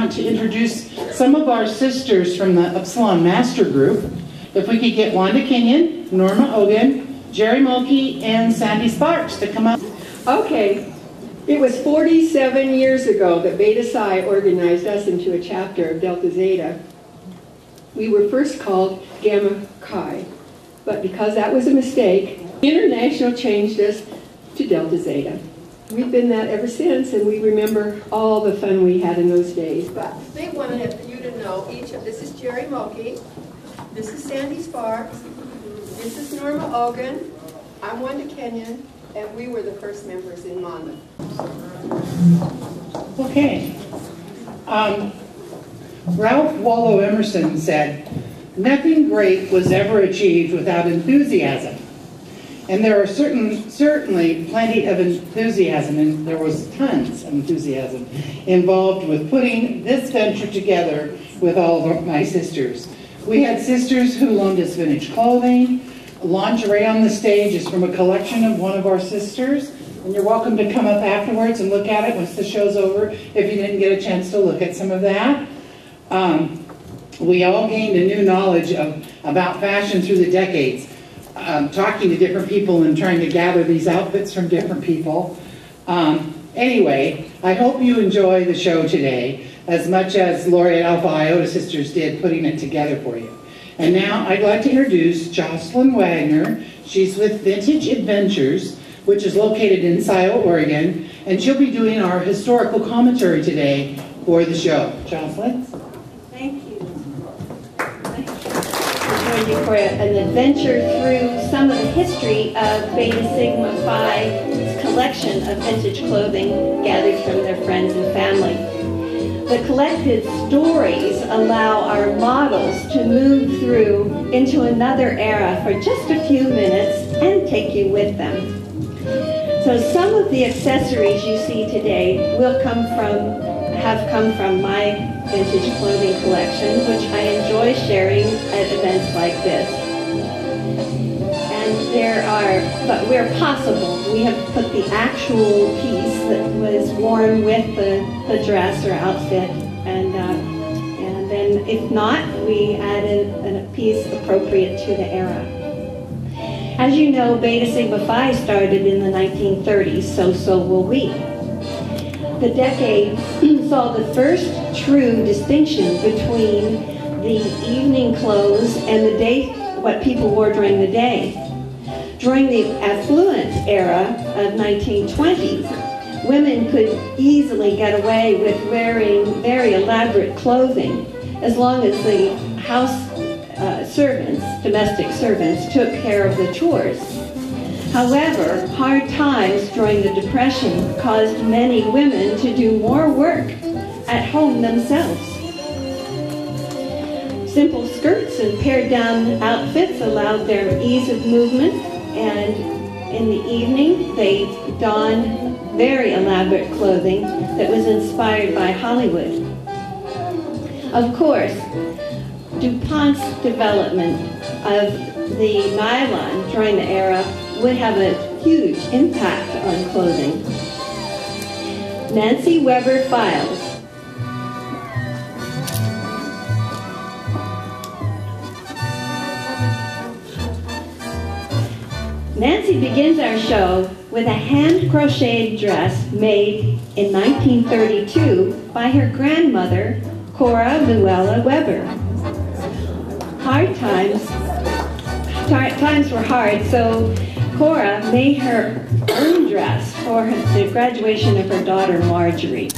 want to introduce some of our sisters from the Upsilon Master Group. If we could get Wanda Kenyon, Norma Ogan, Jerry Mulkey, and Sandy Sparks to come up. Okay, it was 47 years ago that Beta Psi organized us into a chapter of Delta Zeta. We were first called Gamma Chi, but because that was a mistake, International changed us to Delta Zeta. We've been that ever since, and we remember all the fun we had in those days. But they wanted you to know each of this is Jerry Mulkey, this is Sandy Sparks, this is Norma Ogan, I'm Wanda Kenyon, and we were the first members in Monmouth. Okay. Ralph Waldo Emerson said, "Nothing great was ever achieved without enthusiasm." And there are certainly plenty of enthusiasm, and there was tons of enthusiasm involved with putting this venture together with all of my sisters. We had sisters who loaned us vintage clothing. Lingerie on the stage is from a collection of one of our sisters, and you're welcome to come up afterwards and look at it once the show's over if you didn't get a chance to look at some of that. We all gained a new knowledge about fashion through the decades. Talking to different people and trying to gather these outfits from different people. Anyway, I hope you enjoy the show today as much as Laureate Alpha Iota sisters did putting it together for you. And now I'd like to introduce Jocelyn Wagner. She's with Vintage Adventures, which is located in Scioto, Oregon, and she'll be doing our historical commentary today for the show. Jocelyn? Thank you. Join you for an adventure through some of the history of Beta Sigma Phi's collection of vintage clothing gathered from their friends and family. The collected stories allow our models to move through into another era for just a few minutes and take you with them. So some of the accessories you see today have come from my vintage clothing collection, which I enjoy sharing at events like this. And but where possible, we have put the actual piece that was worn with the dress or outfit, and then if not, we added a piece appropriate to the era. As you know, Beta Sigma Phi started in the 1930s, so will we. The decade saw the first true distinction between the evening clothes and the day, what people wore during the day. During the affluent era of 1920s, women could easily get away with wearing very elaborate clothing as long as the house domestic servants, took care of the chores. However, hard times during the Depression caused many women to do more work at home themselves. Simple skirts and pared-down outfits allowed their ease of movement, and in the evening they donned very elaborate clothing that was inspired by Hollywood. Of course, DuPont's development of the nylon during the era would have a huge impact on clothing. Nancy Weber Files. Nancy begins our show with a hand-crocheted dress made in 1932 by her grandmother, Cora Luella Weber. Times were hard, so Cora made her own dress for the graduation of her daughter, Marjorie.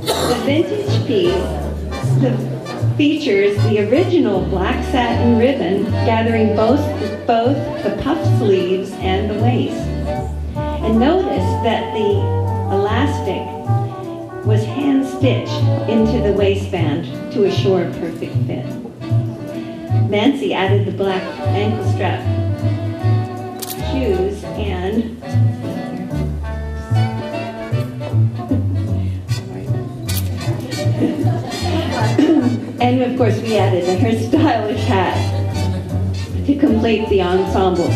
The vintage piece features the original black satin ribbon gathering both the puff sleeves and the waist. And notice that the elastic was hand-stitched into the waistband to assure a perfect fit. Nancy added the black ankle strap shoes and of course we added her stylish hat to complete the ensemble.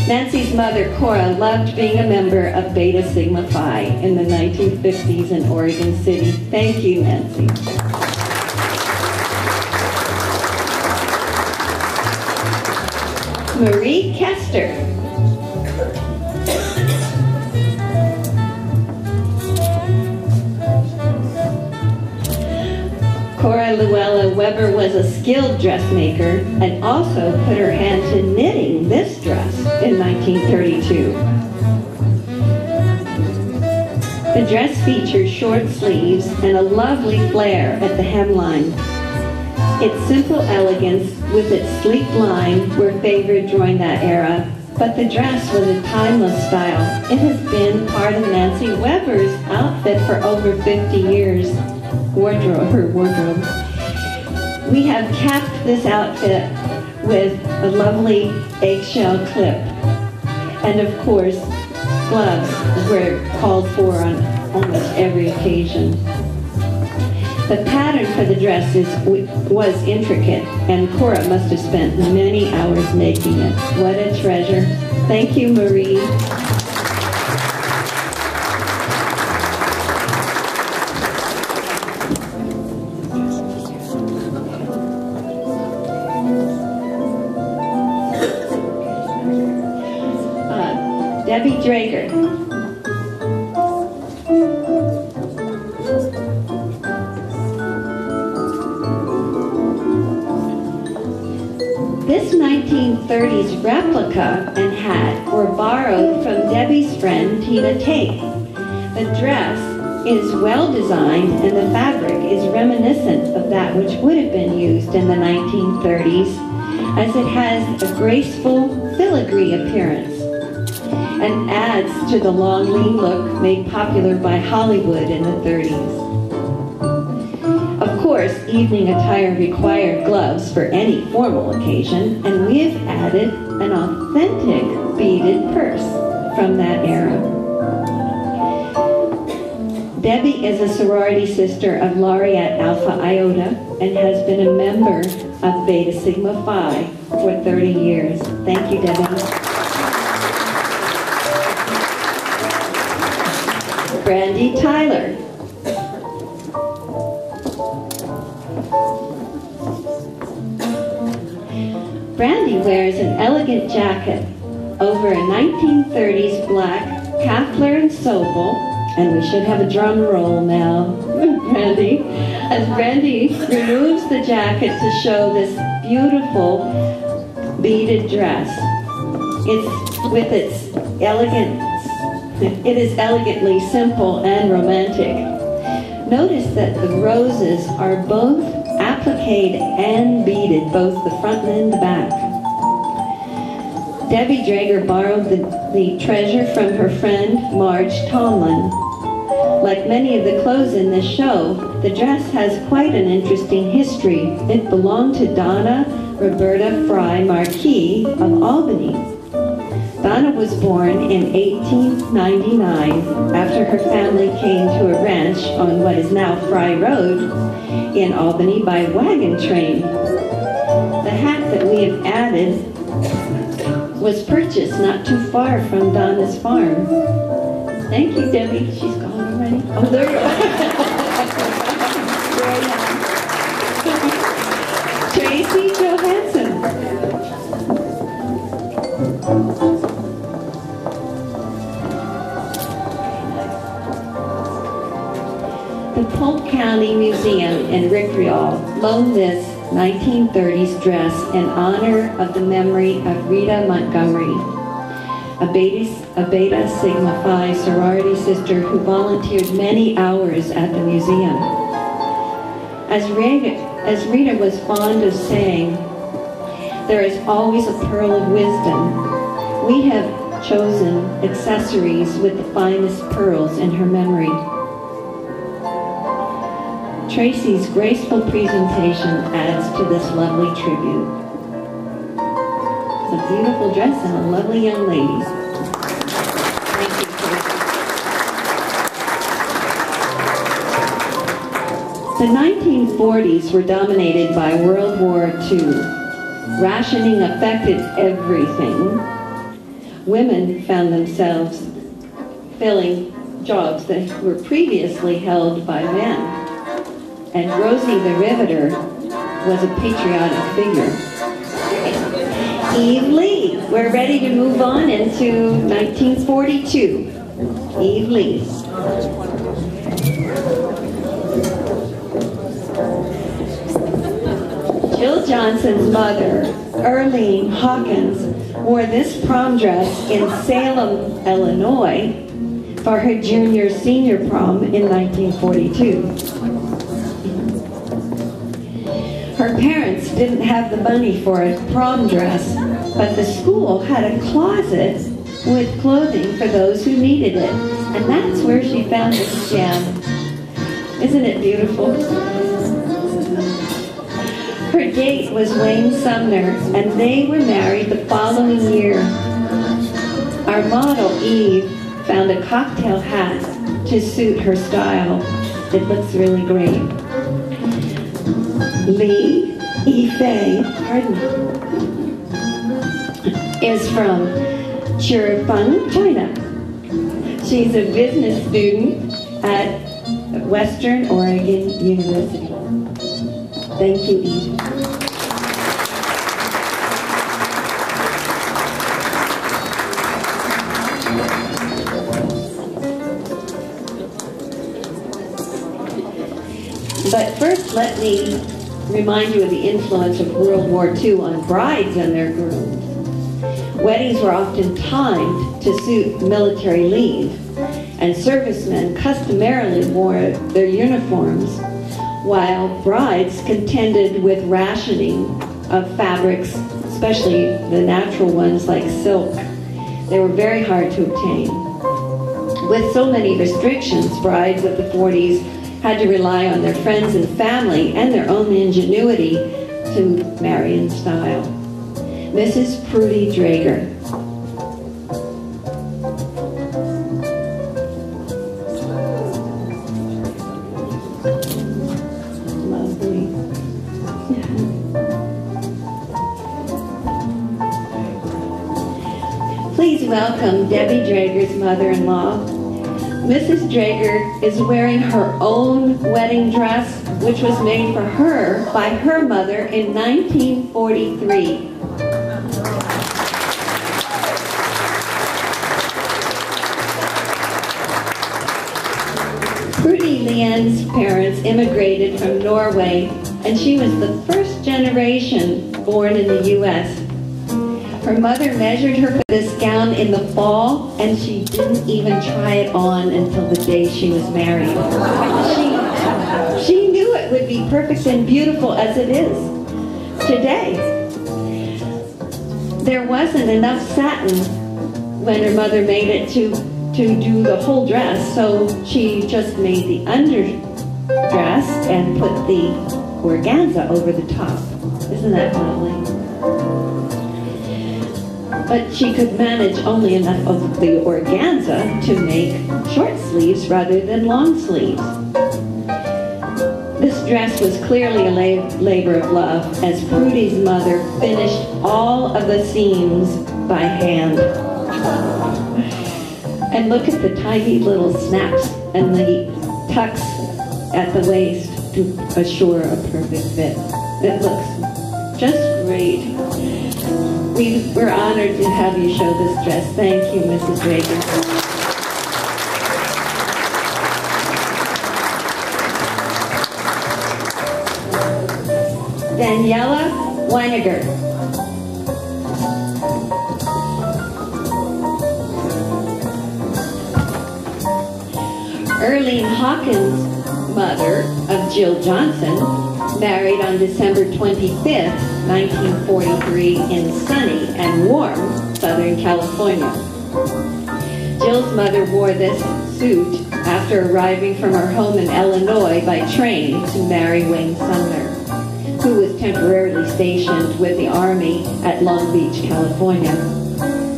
Nancy's mother, Cora, loved being a member of Beta Sigma Phi in the 1950s in Oregon City. Thank you, Nancy. Marie Kester. Cora Luella Weber was a skilled dressmaker and also put her hand to knitting this dress in 1932. The dress features short sleeves and a lovely flare at the hemline. Its simple elegance with its sleek line were favored during that era, but the dress was a timeless style. It has been part of Nancy Weber's outfit for over 50 years. Her wardrobe. We have capped this outfit with a lovely eggshell clip. And of course, gloves were called for on almost every occasion. The pattern for the dress was intricate, and Cora must have spent many hours making it. What a treasure. Thank you, Marie. Debbie Drager. This 1930s replica and hat were borrowed from Debbie's friend Tina Tate. The dress is well designed and the fabric is reminiscent of that which would have been used in the 1930s, as it has a graceful filigree appearance and adds to the long, lean look made popular by Hollywood in the 30s. Of course, evening attire required gloves for any formal occasion, and we have added an authentic beaded purse from that era. Debbie is a sorority sister of Laureate Alpha Iota and has been a member of Beta Sigma Phi for 30 years. Thank you, Debbie. Brandy Tyler. Brandy wears an elegant jacket over a 1930s black Kaffler and Sobel, and we should have a drum roll now, Brandy, as Brandy removes the jacket to show this beautiful beaded dress. It is elegantly simple and romantic. Notice that the roses are both appliqued and beaded, both the front and the back. Debbie Drager borrowed the treasure from her friend Marge Tomlin. Like many of the clothes in this show, the dress has quite an interesting history. It belonged to Donna Roberta Fry Marquis of Albany. Donna was born in 1899 after her family came to a ranch on what is now Fry Road in Albany by wagon train. The hat that we have added was purchased not too far from Donna's farm. Thank you, Debbie. She's gone already. Oh, there you are. Tracy Johansson. The Polk County Museum in Rickreall loaned this 1930s dress in honor of the memory of Rita Montgomery, a Beta Sigma Phi sorority sister who volunteered many hours at the museum. As Rita was fond of saying, there is always a pearl of wisdom. We have chosen accessories with the finest pearls in her memory. Tracy's graceful presentation adds to this lovely tribute. It's a beautiful dress and a lovely young lady. Thank you, Tracy. The 1940s were dominated by World War II. rationing affected everything, women found themselves filling jobs that were previously held by men. And Rosie the Riveter was a patriotic figure. Eve Lee. We're ready to move on into 1942. Eve Lee. Jill Johnson's mother, Earlene Hawkins, wore this prom dress in Salem, Illinois, for her junior-senior prom in 1942. Her parents didn't have the money for a prom dress, but the school had a closet with clothing for those who needed it. And that's where she found this gem. Isn't it beautiful? Her date was Wayne Sumner, and they were married the following year. Our model, Eve, found a cocktail hat to suit her style. It looks really great. Lee Yifei, is from Chirifeng, China. She's a business student at Western Oregon University. Thank you, Eve. But first, let me remind you of the influence of World War II on brides and their grooms. Weddings were often timed to suit military leave, and servicemen customarily wore their uniforms, while brides contended with rationing of fabrics, especially the natural ones like silk. They were very hard to obtain. With so many restrictions, brides of the 40s had to rely on their friends and family and their own ingenuity to marry in style. Mrs. Prudy Drager. Lovely. Please welcome Debbie Drager's mother-in-law. Mrs. Drager is wearing her own wedding dress, which was made for her by her mother in 1943. Prudy Leanne's parents immigrated from Norway, and she was the first generation born in the U.S. Her mother measured her for this gown in the fall, and she didn't even try it on until the day she was married. She knew it would be perfect and beautiful as it is today. There wasn't enough satin when her mother made it to do the whole dress, so she just made the underdress and put the organza over the top. Isn't that lovely? But she could manage only enough of the organza to make short sleeves rather than long sleeves. This dress was clearly a labor of love, as Prudy's mother finished all of the seams by hand. And look at the tiny little snaps and the tucks at the waist to assure a perfect fit. It looks just great. We're honored to have you show this dress. Thank you, Mrs. Reagan. Daniela Weiniger. Earlene Hawkins' mother of Jill Johnson married on December 25th, 1943 in sunny and warm Southern California. Jill's mother wore this suit after arriving from her home in Illinois by train to marry Wayne Sumner, who was temporarily stationed with the Army at Long Beach, California.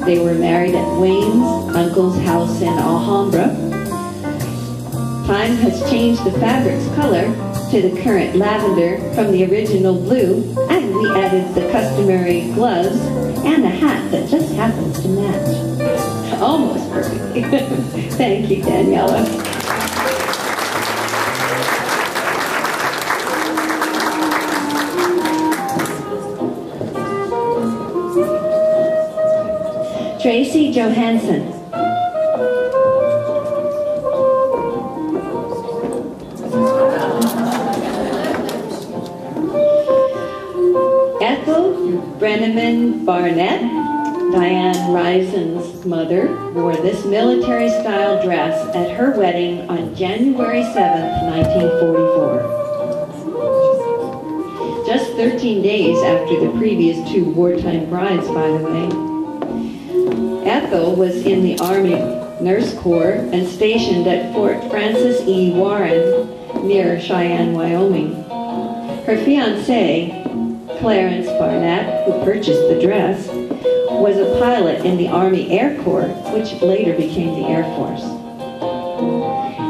They were married at Wayne's uncle's house in Alhambra. Time has changed the fabric's color to the current lavender from the original blue and Then we added the customary gloves and a hat that just happens to match. Almost perfectly. Thank you, Daniela. Tracy Johansson. Ethel Brenneman Barnett, Diane Risen's mother, wore this military-style dress at her wedding on January 7th, 1944. Just 13 days after the previous two wartime brides, by the way. Ethel was in the Army Nurse Corps and stationed at Fort Francis E. Warren near Cheyenne, Wyoming. Her fiancé, Clarence Barnett, who purchased the dress, was a pilot in the Army Air Corps, which later became the Air Force.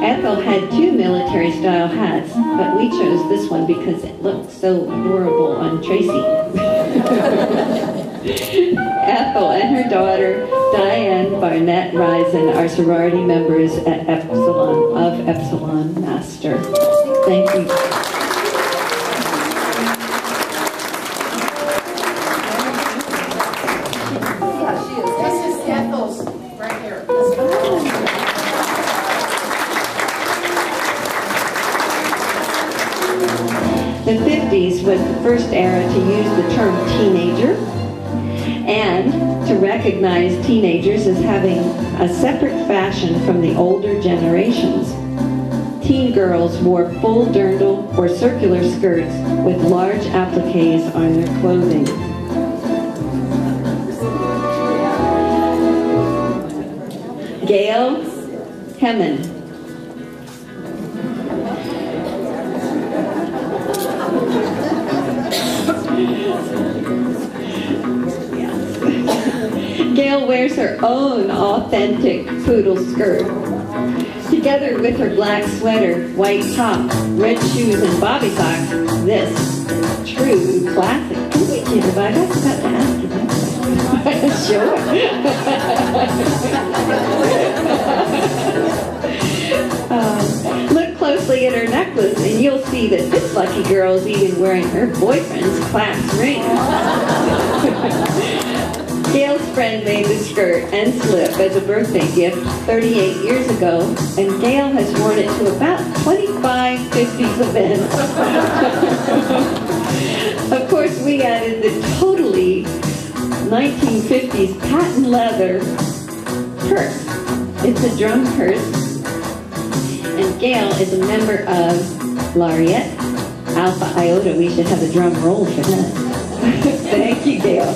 Ethel had two military-style hats, but we chose this one because it looked so adorable on Tracy. Ethel and her daughter, Diane Barnett Risen, are sorority members at Epsilon Master. Thank you. The 50s was the first era to use the term teenager and to recognize teenagers as having a separate fashion from the older generations. Teen girls wore full dirndl or circular skirts with large appliques on their clothing. Gail Hemmen. Gail wears her own authentic poodle skirt. Together with her black sweater, white top, red shoes, and bobby socks, this is true classic. Wait, Jacob, I forgot to ask you that. Sure. Look closely at her necklace and you'll see that this lucky girl is even wearing her boyfriend's class ring. Gail's friend made the skirt and slip as a birthday gift 38 years ago, and Gail has worn it to about 25 50s events. Of course, we added the totally 1950s patent leather purse. It's a drum purse, and Gail is a member of Laureate, Alpha Iota. We should have a drum roll for that. Thank you, Gail.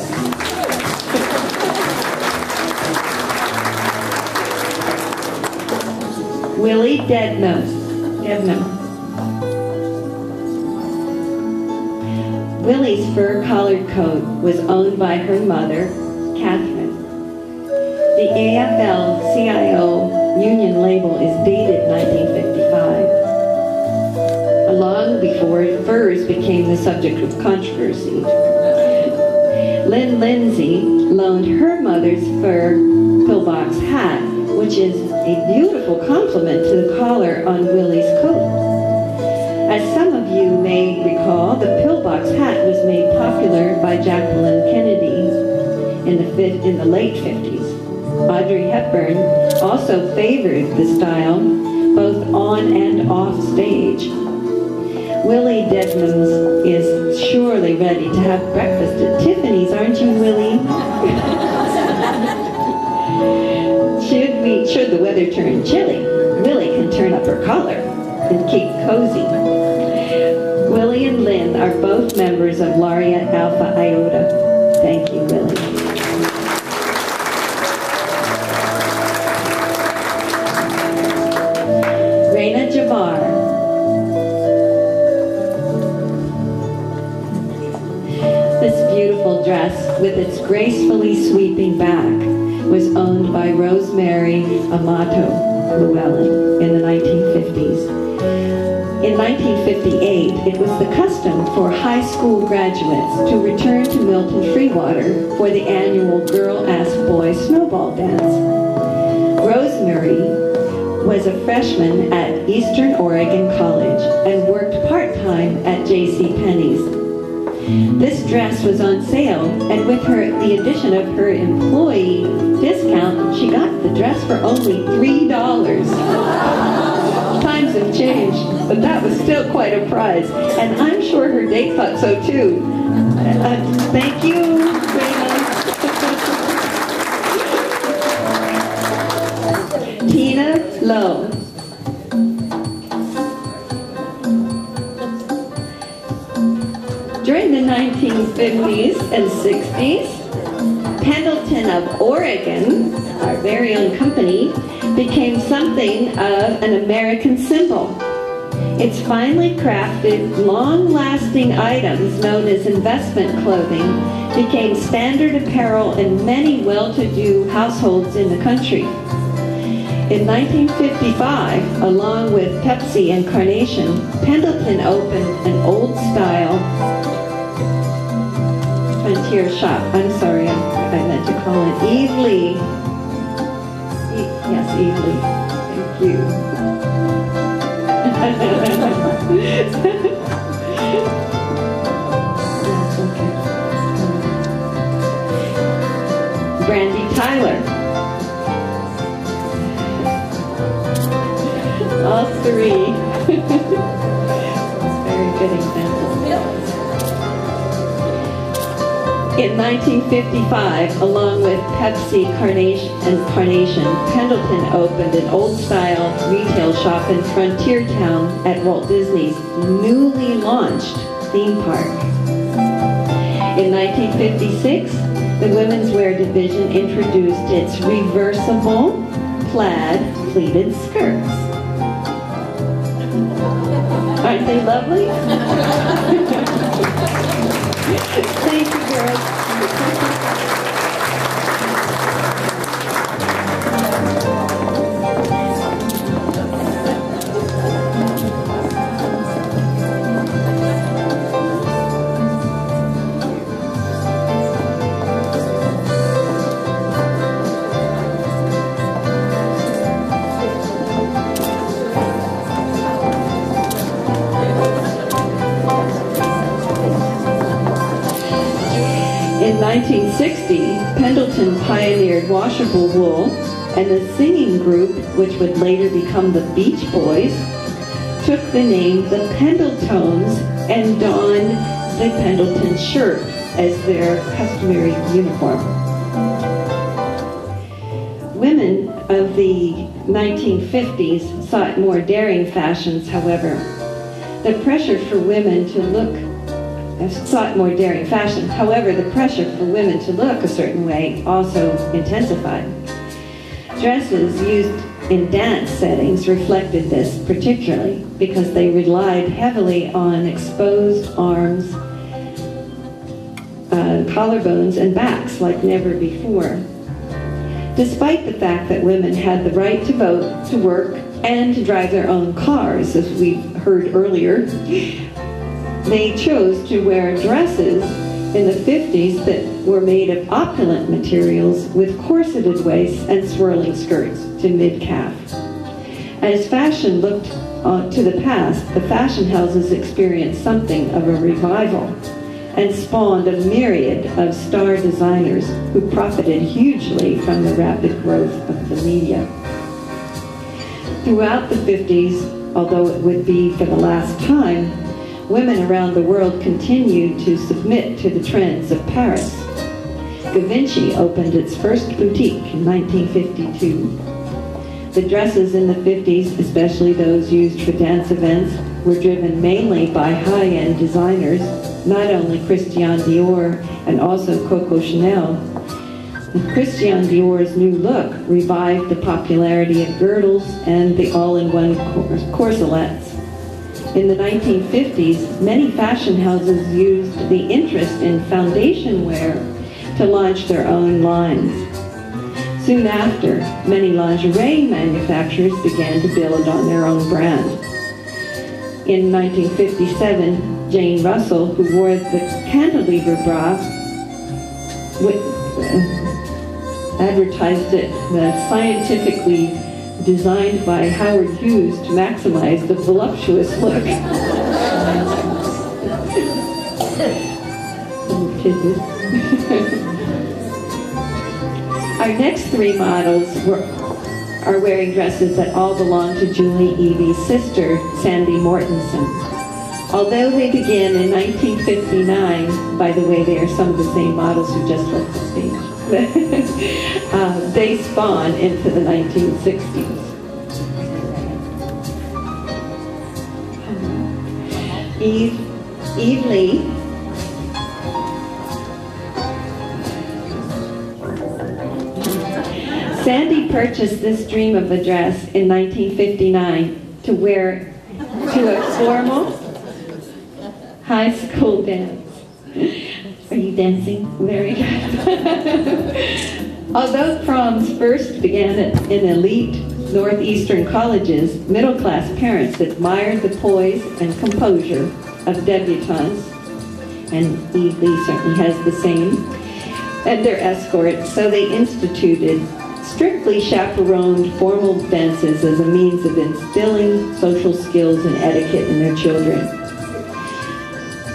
Willie Dednam. Willie's fur-collared coat was owned by her mother, Catherine. The AFL-CIO union label is dated 1955, long before furs became the subject of controversy. Lynn Lindsay loaned her mother's fur pillbox hat, which is a beautiful complement to the collar on Willie's coat. As some of you may recall, the pillbox hat was made popular by Jacqueline Kennedy in the late 50s. Audrey Hepburn also favored the style both on and off stage. Willie Dedmans is surely ready to have breakfast at Tiffany's, aren't you, Willie? Should the weather turn chilly, Willie can turn up her collar and keep cozy. Willie and Lynn are both members of Laureate Alpha Iota. Thank you, Willie. Raina Jabbar. This beautiful dress with its gracefully sweeping back was owned by Rosemary Amato. Llewellyn in the 1950s. In 1958, it was the custom for high school graduates to return to Milton Freewater for the annual Girl Ask Boy Snowball Dance. Rosemary was a freshman at Eastern Oregon College and worked part-time at J.C. Penney's. This dress was on sale, and with the addition of her employee discount, she got the dress for only $3. Times have changed, but that was still quite a prize, and I'm sure her date thought so too. Thank you, Raina. Tina Lowe. During the 1950s and 60s, Pendleton of Oregon, our very own company, became something of an American symbol. Its finely crafted, long-lasting items known as investment clothing became standard apparel in many well-to-do households in the country. In 1955, along with Pepsi and Carnation, Pendleton opened an old-style frontier shop. I'm sorry, I meant to call it Eve Lee. Yes, Eve Lee. Thank you. That's okay. Brandy Tyler. All three. Very good example. In 1955, along with Pepsi, Carnation, Pendleton opened an old-style retail shop in Frontiertown at Walt Disney's newly launched theme park. In 1956, the women's wear division introduced its reversible plaid pleated skirts. Aren't they lovely? Thank you, girls. In 1960, Pendleton pioneered washable wool, and the singing group, which would later become the Beach Boys, took the name the Pendletones and donned the Pendleton shirt as their customary uniform. Women of the 1950s sought more daring fashions, however. The pressure for women to look sought more daring fashion. However, the pressure for women to look a certain way also intensified. Dresses used in dance settings reflected this particularly because they relied heavily on exposed arms, collarbones, and backs like never before. Despite the fact that women had the right to vote, to work, and to drive their own cars, as we heard earlier, they chose to wear dresses in the 50s that were made of opulent materials with corseted waists and swirling skirts to mid-calf. As fashion looked to the past, the fashion houses experienced something of a revival and spawned a myriad of star designers who profited hugely from the rapid growth of the media. Throughout the 50s, although it would be for the last time, women around the world continued to submit to the trends of Paris. Givenchy opened its first boutique in 1952. The dresses in the 50s, especially those used for dance events, were driven mainly by high-end designers, not only Christian Dior and also Coco Chanel. Christian Dior's new look revived the popularity of girdles and the all-in-one corselets. In the 1950s, many fashion houses used the interest in foundation wear to launch their own lines. Soon after, many lingerie manufacturers began to build on their own brand. In 1957, Jane Russell, who wore the cantilever bra, advertised it as scientifically designed by Howard Hughes to maximize the voluptuous look. Our next three models are wearing dresses that all belong to Julie Evie's sister, Sandy Mortensen. Although they began in 1959, by the way, they are some of the same models who just left the stage. They spawn into the 1960s. Eve Lee Sandy purchased this dream of a dress in 1959 to wear to a formal high school dance. Are you dancing? Very good. Although proms first began in elite northeastern colleges, middle-class parents admired the poise and composure of debutantes, and Eve Lee certainly has the same, and their escorts, so they instituted strictly chaperoned formal dances as a means of instilling social skills and etiquette in their children.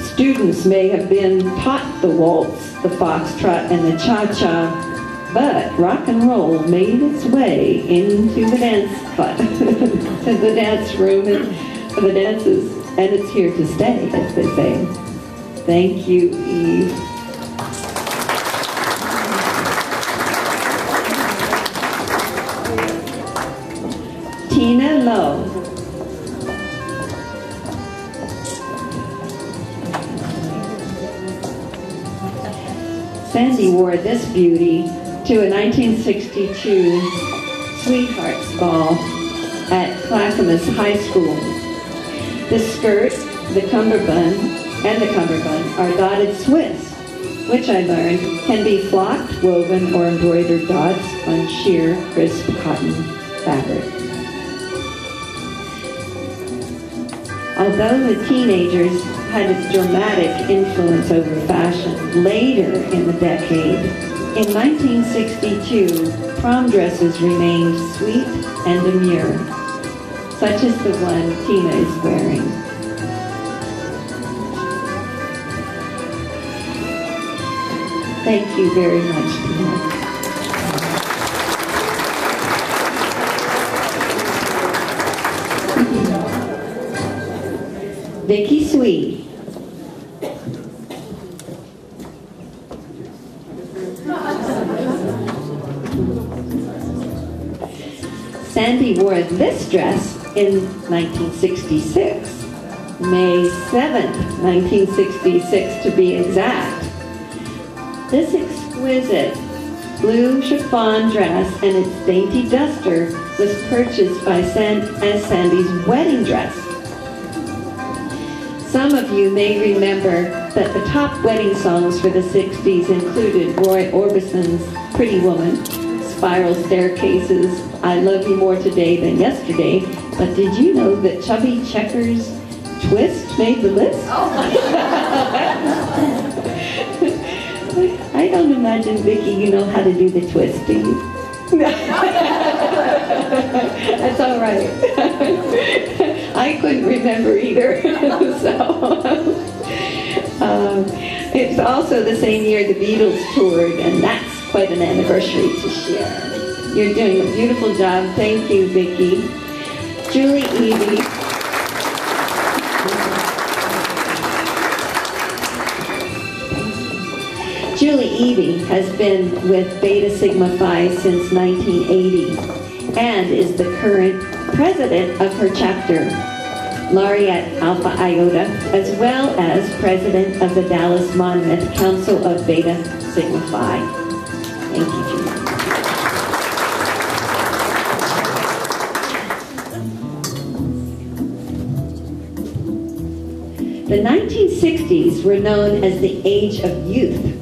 Students may have been taught the waltz, the foxtrot, and the cha-cha, but rock and roll made its way into the dance to the dance room and the dances, and it's here to stay, as they say. Thank you, Eve. Tina Lowe. Sandy wore this beauty to a 1962 Sweethearts Ball at Clackamas High School. The skirt, the cummerbund, are dotted Swiss, which I learned can be flocked, woven, or embroidered dots on sheer, crisp cotton fabric. Although the teenagers had a dramatic influence over fashion later in the decade, in 1962, prom dresses remained sweet and demure, such as the one Tina is wearing. Thank you very much, Tina. Vicki Swede. Sandy wore this dress in 1966, May 7th, 1966 to be exact. This exquisite blue chiffon dress and its dainty duster was purchased by as Sandy's wedding dress. Some of you may remember that the top wedding songs for the 60s included Roy Orbison's Pretty Woman, Spiral Staircases, I Love You More Today Than Yesterday, but did you know that Chubby Checker's Twist made the list? Oh my God. I don't imagine, Vicki, you know how to do the twist, do you? That's all right. I couldn't remember either. It's also the same year the Beatles toured, and that's quite an anniversary to share. You're doing a beautiful job. Thank you, Vicki. Julie Evie. Julie Evie has been with Beta Sigma Phi since 1980 and is the current president of her chapter, Laureate Alpha Iota, as well as president of the Dallas Monmouth Council of Beta Sigma Phi. Thank you, Julie. The 1960s were known as the Age of Youth.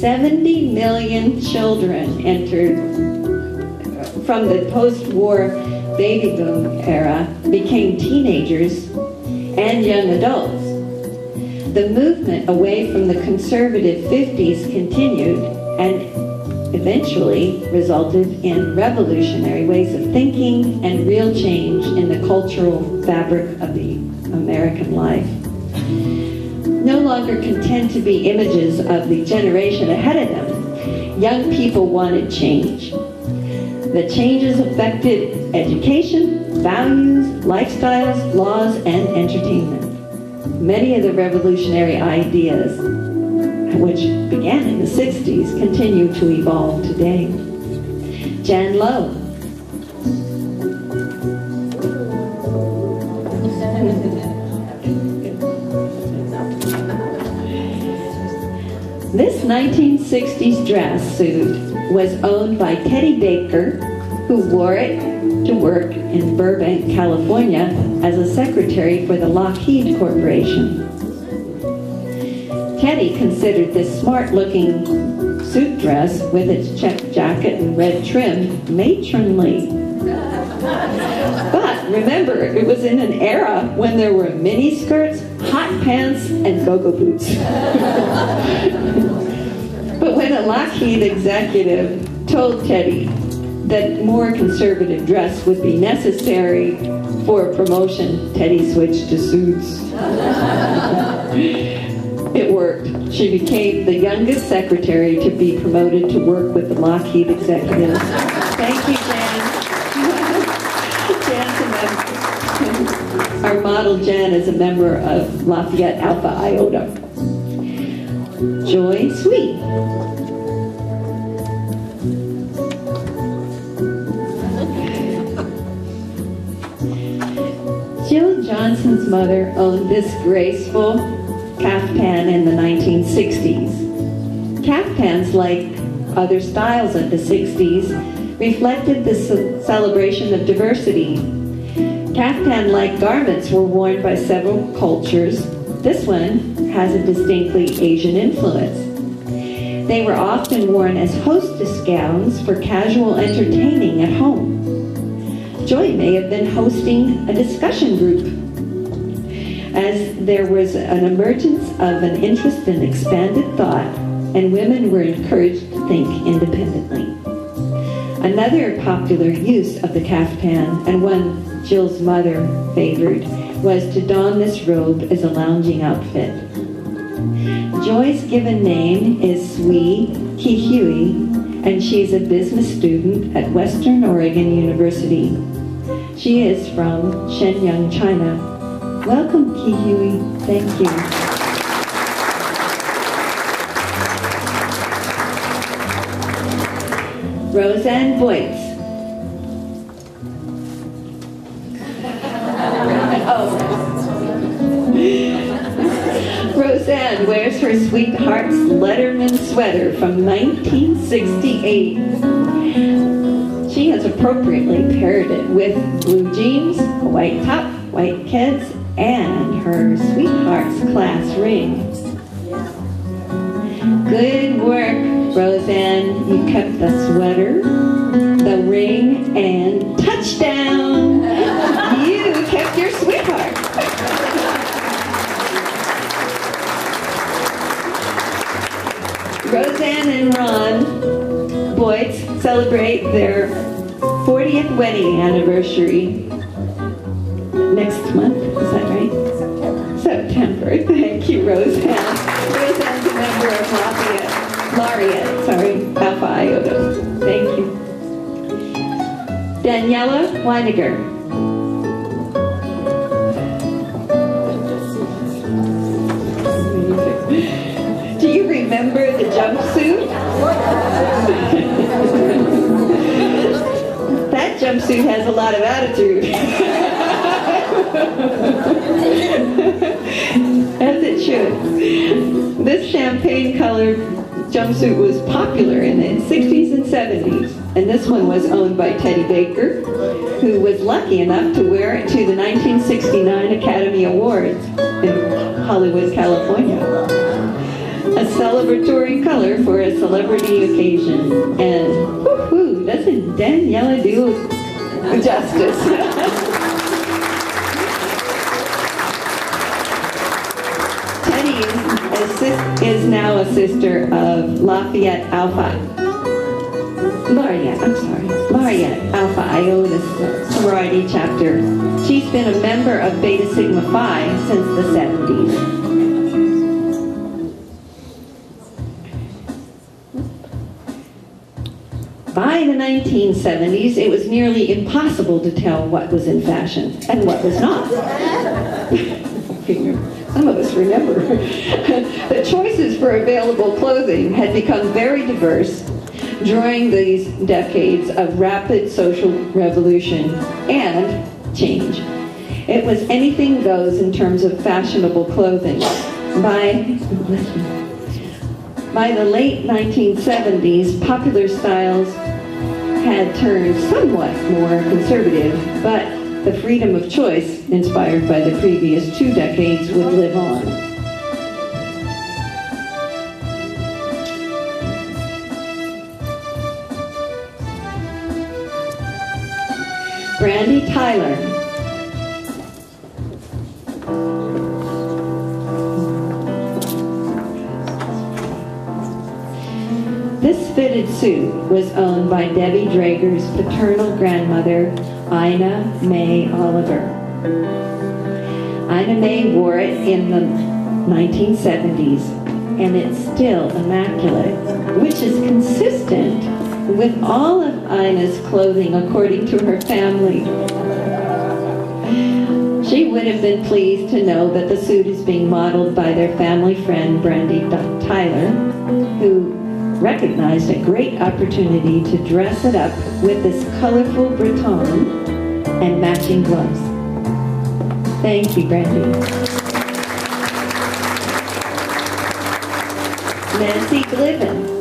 70 million children entered from the post-war baby boom era became teenagers and young adults. The movement away from the conservative 50s continued and eventually resulted in revolutionary ways of thinking and real change in the cultural fabric of the American life. No longer content to be images of the generation ahead of them, young people wanted change. The changes affected education, values, lifestyles, laws, and entertainment. Many of the revolutionary ideas, which began in the 60s, continue to evolve today. Jan Lowe. This 1960s dress suit was owned by Teddy Baker, who wore it to work in Burbank, California as a secretary for the Lockheed Corporation. Teddy considered this smart-looking suit dress with its check jacket and red trim matronly. But remember, it was in an era when there were mini skirts, hot pants, and go-go boots. But when a Lockheed executive told Teddy that more conservative dress would be necessary for promotion, Teddy switched to suits. It worked. She became the youngest secretary to be promoted to work with the Lockheed executives. Thank you, Jan. Jan's a member. Our model Jan is a member of Lafayette Alpha Iota. Joy Sweet. Jill Johnson's mother owned this graceful caftan in the 1960s. Caftans, like other styles of the 60s, reflected the celebration of diversity. Caftan-like garments were worn by several cultures. This one has a distinctly Asian influence. They were often worn as hostess gowns for casual entertaining at home. Joy may have been hosting a discussion group, as there was an emergence of an interest in expanded thought, and women were encouraged to think independently. Another popular use of the caftan, and one Jill's mother favored, was to don this robe as a lounging outfit. Joy's given name is Sui Kihui, and she's a business student at Western Oregon University. She is from Shenyang, China. Welcome, Kihui. Thank you. Roseanne Boyce. Roseanne wears her sweetheart's Letterman sweater from 1968. She has appropriately paired it with blue jeans, a white top, white kids, and her sweetheart's class ring. Good work, Roseanne. You kept the sweater, the ring, and touchdown! You kept your sweetheart. Roseanne and Ron Boyd celebrate their 40th wedding anniversary next month. Is that right? September. Thank you, Roseanne. Roseanne's a member of Laureate, Alpha Iota. Thank you. Daniela Weiniger. Do you remember the jumpsuit? That jumpsuit has a lot of attitude. As it should. This champagne-colored jumpsuit was popular in the 60s and 70s, and this one was owned by Teddy Baker, who was lucky enough to wear it to the 1969 Academy Awards in Hollywood, California. A celebratory color for a celebrity occasion. And whoo-hoo, doesn't Daniela do justice? Teddy is now a sister of Laureate Alpha Iota sorority chapter. She's been a member of Beta Sigma Phi since the 70s. By the 1970s, it was nearly impossible to tell what was in fashion and what was not. Some of us remember. The choices for available clothing had become very diverse during these decades of rapid social revolution and change. It was anything goes in terms of fashionable clothing. By the late 1970s, popular styles had turned somewhat more conservative, but the freedom of choice inspired by the previous 2 decades would live on. Brandy Tyler. This fitted suit was owned by Debbie Drager's paternal grandmother, Ina May Oliver. Ina May wore it in the 1970s, and it's still immaculate, which is consistent with all of Ina's clothing according to her family. She would have been pleased to know that the suit is being modeled by their family friend Brandy Tyler, who recognized a great opportunity to dress it up with this colorful breton and matching gloves. Thank you, Brandy. Nancy Glivin.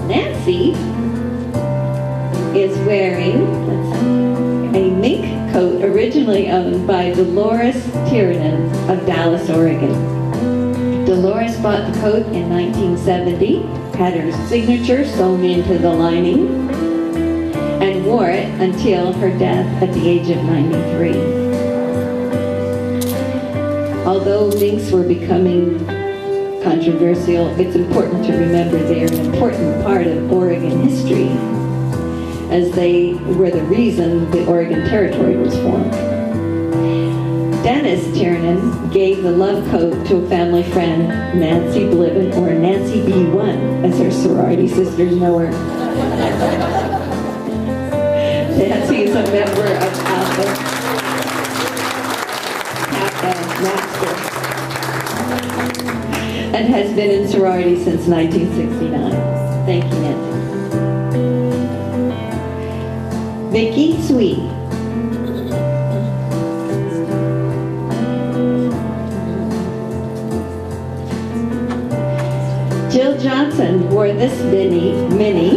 Nancy is wearing a mink coat originally owned by Dolores Tiernan of Dallas, Oregon. Dolores bought the coat in 1970, had her signature sewn into the lining, and wore it until her death at the age of 93. Although minks were becoming controversial, it's important to remember they're an important part of Oregon history, as they were the reason the Oregon Territory was formed. Dennis Tiernan gave the love coat to a family friend, Nancy Glivin, or Nancy B1, as her sorority sisters know her. Nancy is a member of Alpha Master and has been in sorority since 1969. Thank you, Nancy. Vicki Sweet. Jill Johnson wore this mini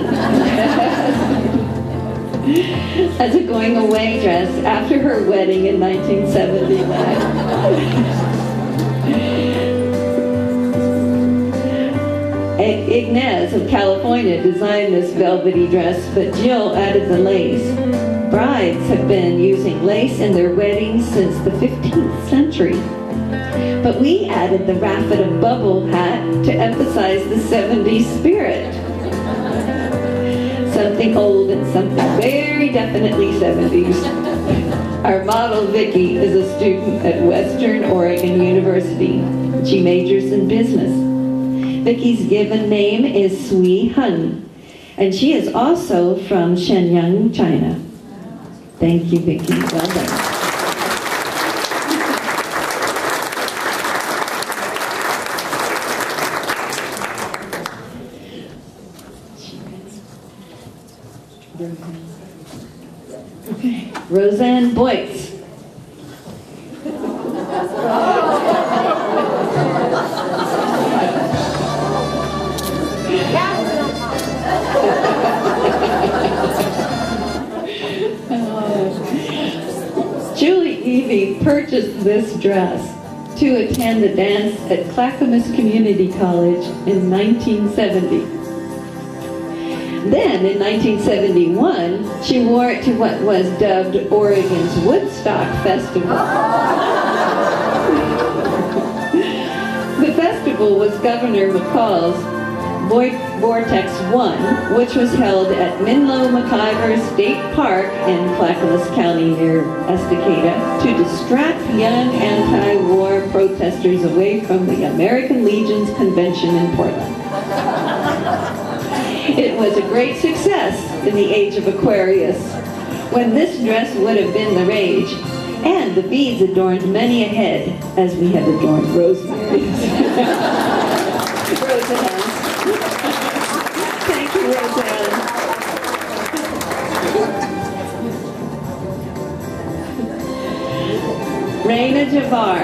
as a going away dress after her wedding in 1979. Ignaz of California designed this velvety dress, but Jill added the lace. Brides have been using lace in their weddings since the 15th century. But we added the raffia bubble hat to emphasize the 70s spirit. Something old and something very definitely 70s. Our model, Vicki, is a student at Western Oregon University. She majors in business. Vicki's given name is Sui Hun, and she is also from Shenyang, China. Thank you, Vicki. Well done. Okay, Roseanne Boyce. Julie Evie purchased this dress to attend a dance at Clackamas Community College in 1970. Then, in 1971, she wore it to what was dubbed Oregon's Woodstock Festival. The festival was Governor McCall's Vortex 1, which was held at Minlow-McIver State Park in Clackamas County near Estacada to distract young anti-war protesters away from the American Legion's convention in Portland. It was a great success in the age of Aquarius, when this dress would have been the rage, and the beads adorned many a head, as we have adorned Rosemary's. Roseanne. Thank you, Roseanne. Raina Javar.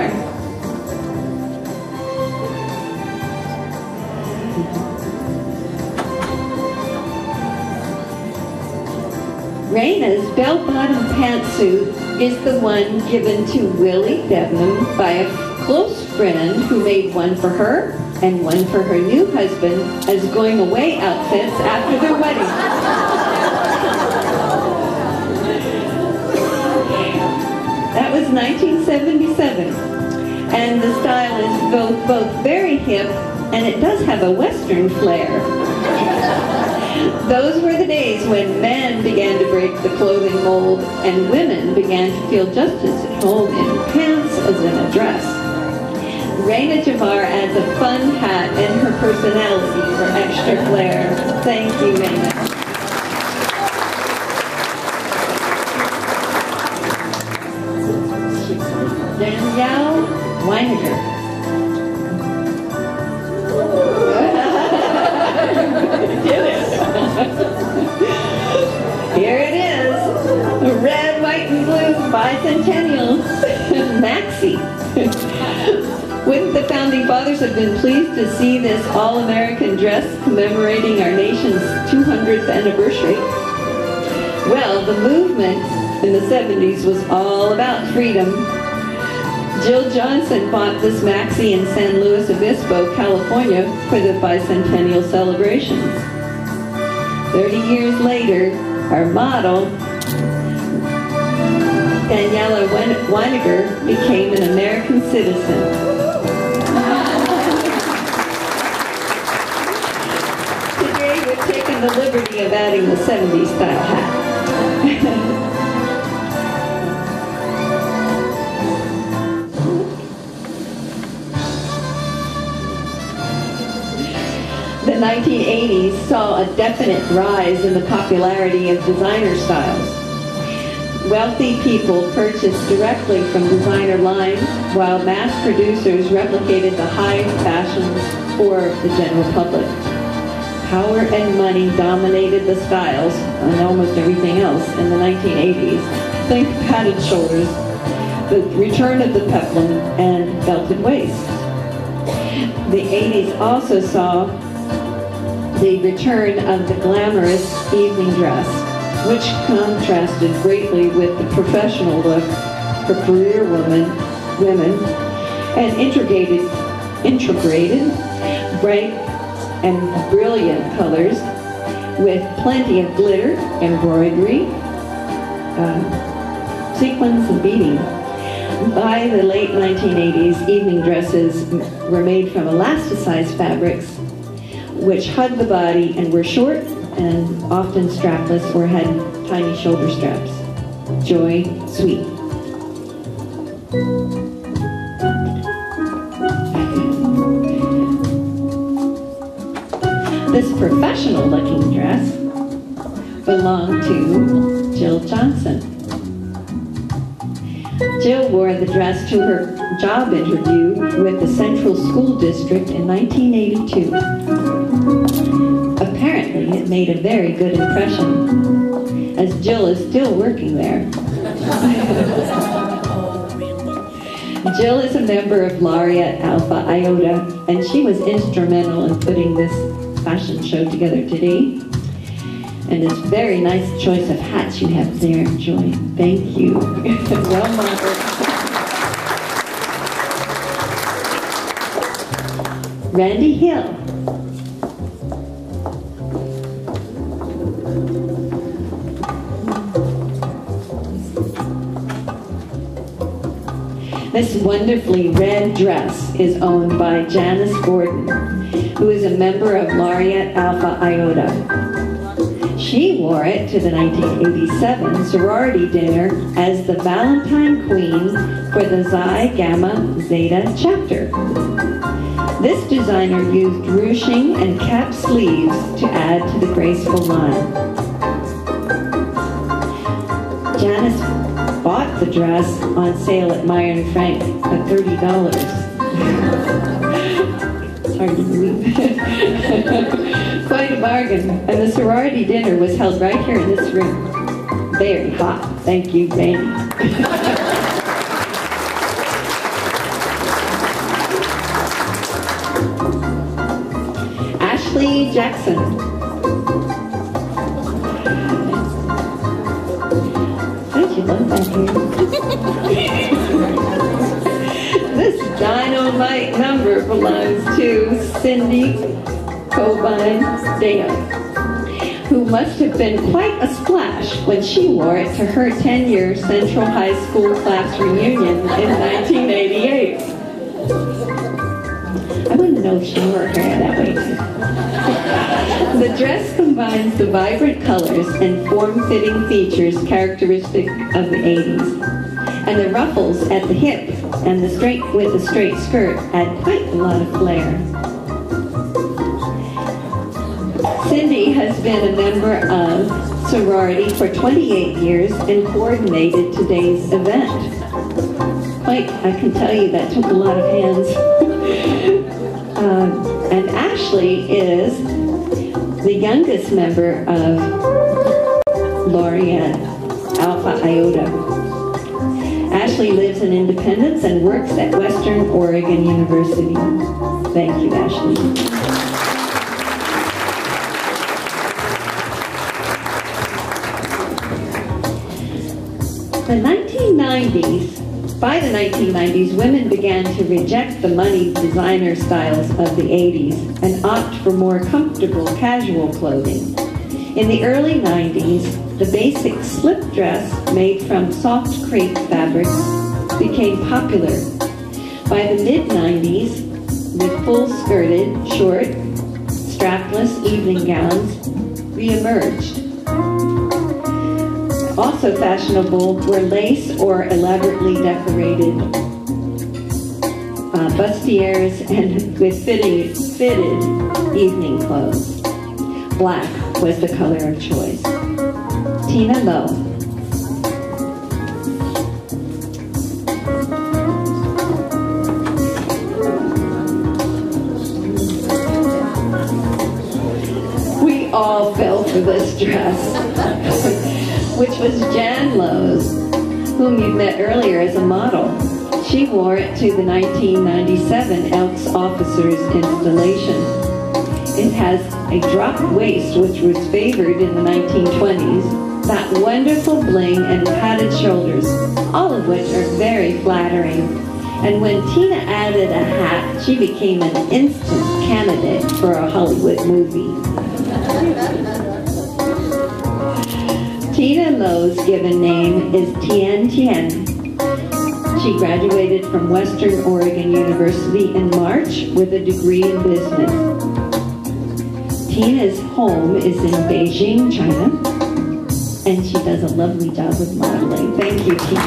Raina's bell-bottom pantsuit is the one given to Willie Devnam by a close friend who made one for her and one for her new husband as going-away outfits after their wedding. That was 1977, and the style is both very hip and it does have a Western flair. Those were the days when men began to break the clothing mold and women began to feel just as at home in pants as in a dress. Raina Javar adds a fun hat and her personality for extra flair. Thank you, Raina. Danielle Weiniger. Here it is, the red, white, and blue bicentennial maxi. Wouldn't the Founding Fathers have been pleased to see this all-American dress commemorating our nation's 200th anniversary? Well, the movement in the 70s was all about freedom. Jill Johnson bought this maxi in San Luis Obispo, California for the bicentennial celebrations. 30 years later, our model, Daniela Weiniger, became an American citizen. Today, we've taken the liberty of adding the 70s style hat. The 1980s saw a definite rise in the popularity of designer styles. Wealthy people purchased directly from designer lines, while mass producers replicated the high fashions for the general public. Power and money dominated the styles and almost everything else in the 1980s. Think padded shoulders, the return of the peplum, and belted waist. The 80s also saw the return of the glamorous evening dress, which contrasted greatly with the professional look for career women, and integrated bright and brilliant colors with plenty of glitter, embroidery, sequins, and beading. By the late 1980s, evening dresses were made from elasticized fabrics which hugged the body and were short and often strapless or had tiny shoulder straps. Joy Sweet. This professional-looking dress belonged to Jill Johnson. Jill wore the dress to her job interview with the Central School District in 1982. Apparently, it made a very good impression, as Jill is still working there. Jill is a member of Laureate Alpha Iota, and she was instrumental in putting this fashion show together today. And it's a very nice choice of hats you have there, Joy. Thank you. Well modeled. Randy Hill. This wonderfully red dress is owned by Janice Gordon, who is a member of Laureate Alpha Iota. She wore it to the 1987 sorority dinner as the Valentine Queen for the Xi Gamma Zeta chapter. This designer used ruching and cap sleeves to add to the graceful line. Janice bought the dress on sale at Meyer & Frank at $30. It's hard to believe. Quite a bargain. And the sorority dinner was held right here in this room. Very hot. Thank you, Randy. Ashley Jackson. Don't you love that hair? This dynamite number belongs to Cindy Cobine Dale, who must have been quite a splash when she wore it to her 10-year Central High School class reunion in 1988. I want to know if she wore her hair that way too. The dress combines the vibrant colors and form-fitting features characteristic of the 80s. And the ruffles at the hip and the straight skirt add quite a lot of flair. Cindy has been a member of sorority for 28 years and coordinated today's event. Quite, I can tell you that took a lot of hands. And Ashley is the youngest member of Laureate Alpha Iota. Ashley lives in Independence and works at Western Oregon University. Thank you, Ashley. By the 1990s, women began to reject the moneyed designer styles of the 80s and opt for more comfortable casual clothing. In the early 90s, the basic slip dress made from soft crepe fabrics became popular. By the mid-90s, the full-skirted, short, strapless evening gowns re-emerged. Also fashionable were lace or elaborately decorated bustiers and with fitted evening clothes. Black was the color of choice. Tina Lowe. We all fell for this dress, which was Jan Lowe's, whom you met earlier as a model. She wore it to the 1997 Elks Officers installation. It has a drop waist, which was favored in the 1920s, that wonderful bling and padded shoulders, all of which are very flattering. And when Tina added a hat, she became an instant candidate for a Hollywood movie. Tina Lowe's given name is Tien Tien. She graduated from Western Oregon University in March with a degree in business. Tina's home is in Beijing, China, and she does a lovely job of modeling. Thank you, Tina.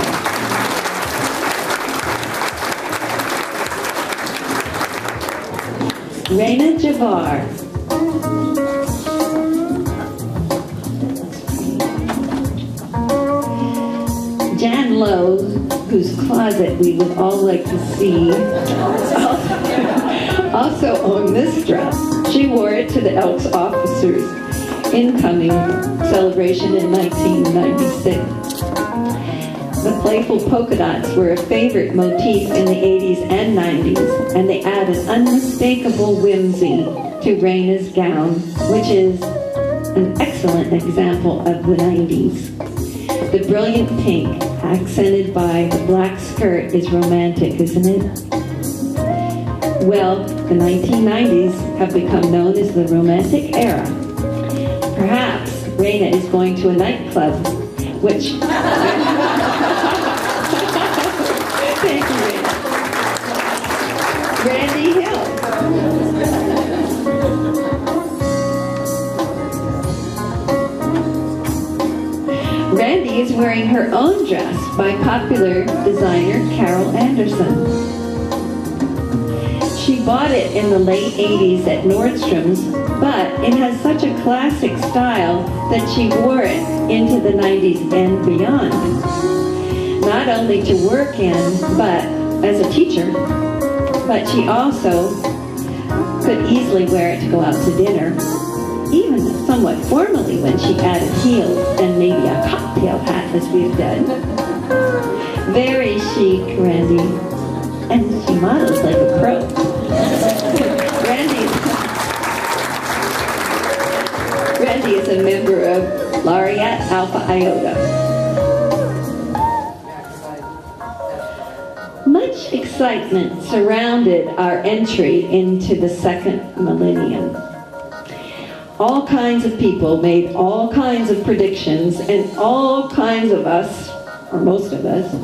Raina Javar. Jan Lowe, whose closet we would all like to see, also owned this dress. She wore it to the Elks Officers incoming celebration in 1996. The playful polka dots were a favorite motif in the 80s and 90s, and they added unmistakable whimsy to Raina's gown, which is an excellent example of the 90s. The brilliant pink, accented by the black skirt, is romantic, isn't it? Well, the 1990s have become known as the romantic era. Perhaps Raina is going to a nightclub, which... Thank you, Raina. Randy Hill. Randy is wearing her own dress by popular designer Carol Anderson. She bought it in the late 80s at Nordstrom's, but it has such a classic style that she wore it into the 90s and beyond. Not only to work in, but as a teacher, but she also could easily wear it to go out to dinner, even somewhat formally when she added heels and maybe a cocktail hat, as we have done. Very chic, Randy. And she models like a pro. Randy is a member of Laureate Alpha Iota. Much excitement surrounded our entry into the second millennium. All kinds of people made all kinds of predictions, and all kinds of us, or most of us,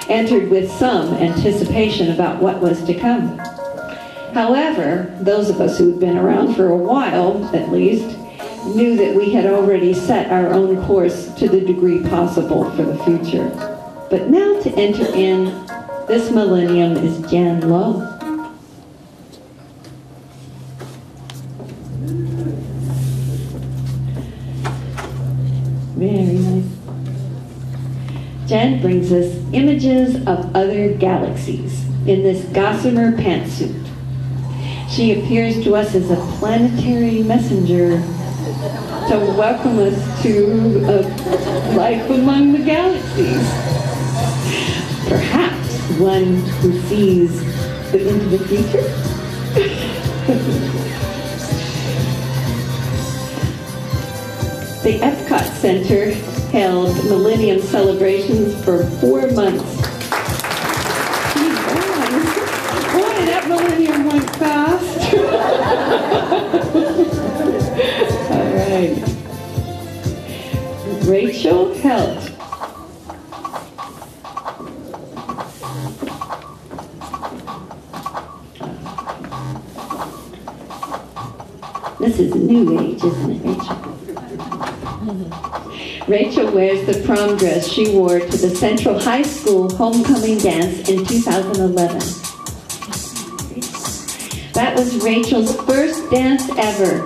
entered with some anticipation about what was to come. However, those of us who had been around for a while, at least, knew that we had already set our own course to the degree possible for the future. But now to enter in this millennium is Jan Lowe. Very nice. Jan brings us images of other galaxies in this gossamer pantsuit. She appears to us as a planetary messenger to welcome us to a life among the galaxies. Perhaps one who sees into the future. The Epcot Center held Millennium celebrations for 4 months. Boy, that Millennium went fast. All right. Rachel Helt. This is new age, isn't it, Rachel? Rachel wears the prom dress she wore to the Central High School homecoming dance in 2011. That was Rachel's first dance ever.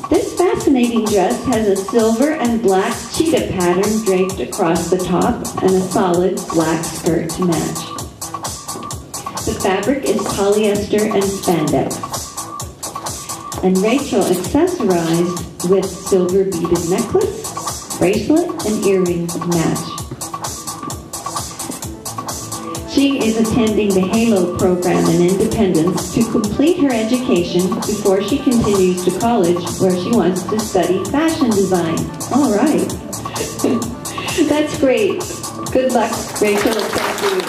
This fascinating dress has a silver and black cheetah pattern draped across the top and a solid black skirt to match. The fabric is polyester and spandex. And Rachel accessorized with silver beaded necklace, bracelet, and earrings to match. She is attending the HALO program in Independence to complete her education before she continues to college, where she wants to study fashion design. All right. That's great. Good luck, Rachel, and thank you.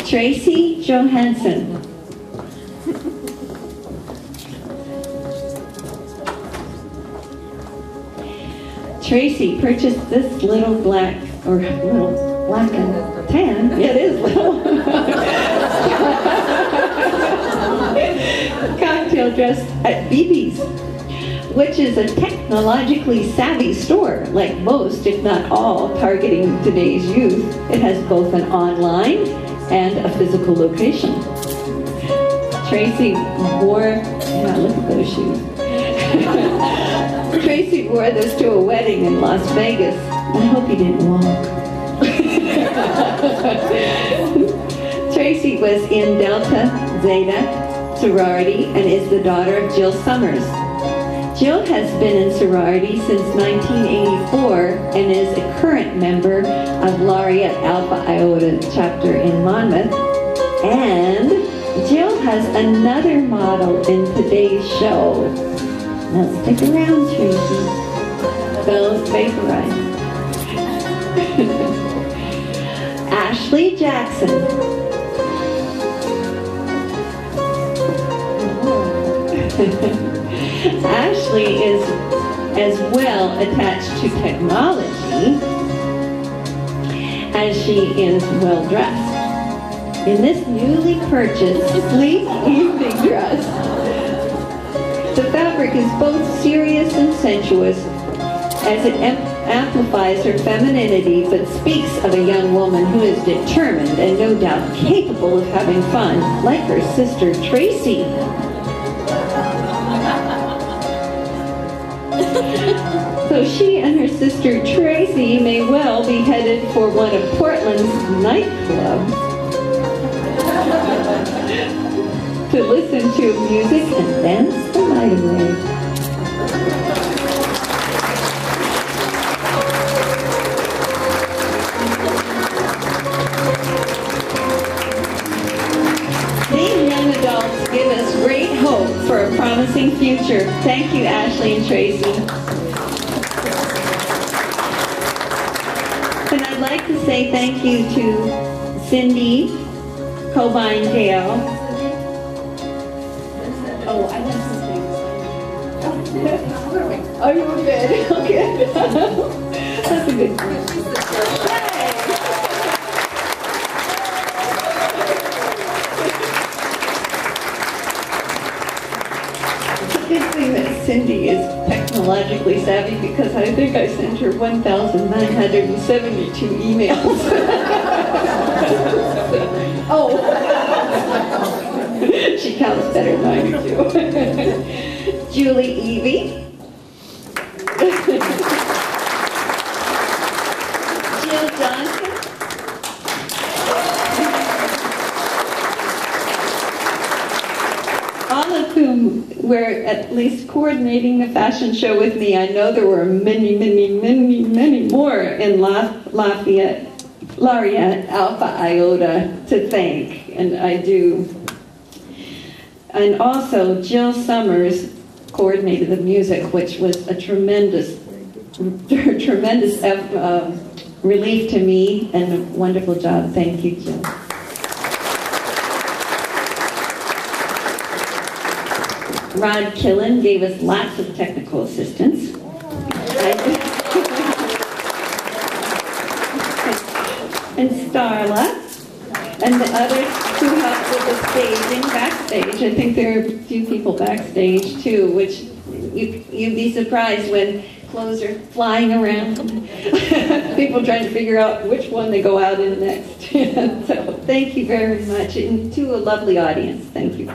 Tracy Johansson. Tracy purchased this little black, or little black and tan, it is little, cocktail dress at BB's, which is a technologically savvy store, like most, if not all, targeting today's youth. It has both an online and a physical location. Tracy wore, yeah, look at those shoes. Tracy wore this to a wedding in Las Vegas. I hope he didn't walk. Tracy was in Delta Zeta sorority and is the daughter of Jill Summers. Jill has been in sorority since 1984 and is a current member of Laureate Alpha Iota chapter in Monmouth and Jill has another model in today's show. Now stick around, Tracy. Those vaporize. Ashley Jackson. Ashley is as well attached to technology as she is well dressed. In this newly purchased sleek evening dress, the fabric is both serious and sensuous as it amplifies her femininity but speaks of a young woman who is determined and no doubt capable of having fun, like her sister Tracy. So she and her sister Tracy may well be headed for one of Portland's nightclubs to listen to music and dance the night away. These young adults give us great hope for a promising future. Thank you, Ashley and Tracy. And I'd like to say thank you to Cindy Cobine-Gale. Oh, I have something. Oh, you were good. Okay. That's a good one. Good thing that Cindy is technologically savvy because I think I sent her 1,972 emails. Oh, she counts better than I do. Julie Evie. Jill Johnson. All of whom were at least coordinating the fashion show with me. I know there were many, many, many, many more in Laureate, Alpha, Iota to thank, and I do. And also, Jill Summers coordinated the music, which was a tremendous relief to me, and a wonderful job. Thank you, Jill. Rod Killen gave us lots of technical assistance. And Starla, and the others who helped with the staging backstage. I think there are a few people backstage too, which you'd be surprised when clothes are flying around. People trying to figure out which one they go out in next. So thank you very much, and to a lovely audience. Thank you.